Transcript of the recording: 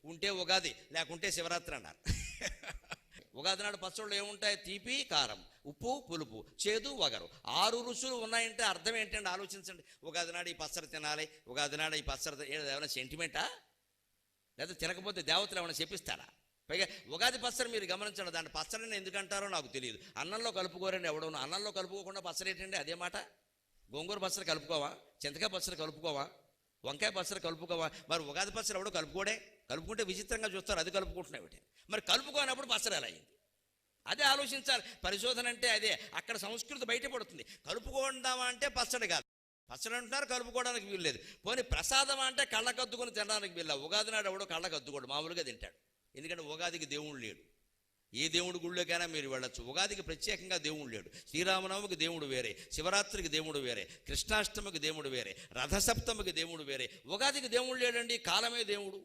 ఉంటే ఉగాది, లేకుంటే శివరాత్రి అన్నారు. ఉగాది నాడు పచ్చళ్ళు ఏముంటాయి? తీపి, కారం, ఉప్పు, పులుపు, చేదు, వగరు. 6 రుచులు ఉన్నాయంటే అర్థం ఏంటంటే ఆలోచించండి. ఉగాది నాడు ఈ పచ్చడి తినాలి, ఉగాది నాడు ఈ పచ్చడి ఏమైనా సెంటిమెంటా? లేదా తినకపోతే దేవతలు ఏమైనా చెప్పిస్తారా? పైగా ఉగాది పచ్చడి మీరు గమనించండి, దాంట్లో పచ్చడిని ఎందుకంటారో నాకు తెలియదు. అన్నంలో కలుపుకోరండి ఎవడో. అన్నంలో కలుపుకోకుండా పచ్చడి ఏంటండి? అదే మాట. గోంగూర పచ్చడి కలుపుకోవా? చింతకాయ పచ్చడి కలుపుకోవా? వంకాయ పచ్చడి కలుపుకోవా? మరి ఉగాది పచ్చడి ఎవడో కలుపుకోడే. కలుపుకుంటే విచిత్రంగా చూస్తారు, అది కలుపుకుంటున్నాయి ఒకటి. మరి కలుపుకోనప్పుడు పచ్చడి ఎలా అయింది? అదే ఆలోచించాలి. పరిశోధన అంటే అదే. అక్కడ సంస్కృతి బయటపడుతుంది. కలుపుకుందామా అంటే పచ్చడి కాదు, పచ్చడి అంటున్నారు, కలుపుకోవడానికి వీలు లేదు. పోనీ ప్రసాదం అంటే కళ్ళకద్దుకొని తినడానికి వీళ్ళ. ఉగాది నాడు ఎవడో కళ్ళకద్దుకోడు, మామూలుగా తింటాడు. ఎందుకంటే ఉగాదికి దేవుడు లేడు. ఏ దేవుడి గుళ్ళోకైనా మీరు వెళ్ళొచ్చు. ఉగాదికి ప్రత్యేకంగా దేవుడు లేడు. శ్రీరామనవమికి దేవుడు వేరే, శివరాత్రికి దేవుడు వేరే, కృష్ణాష్టమికి దేవుడు వేరే, రథసప్తమికి దేవుడు వేరే. ఉగాదికి దేవుడు లేడండి, కాలమే దేవుడు.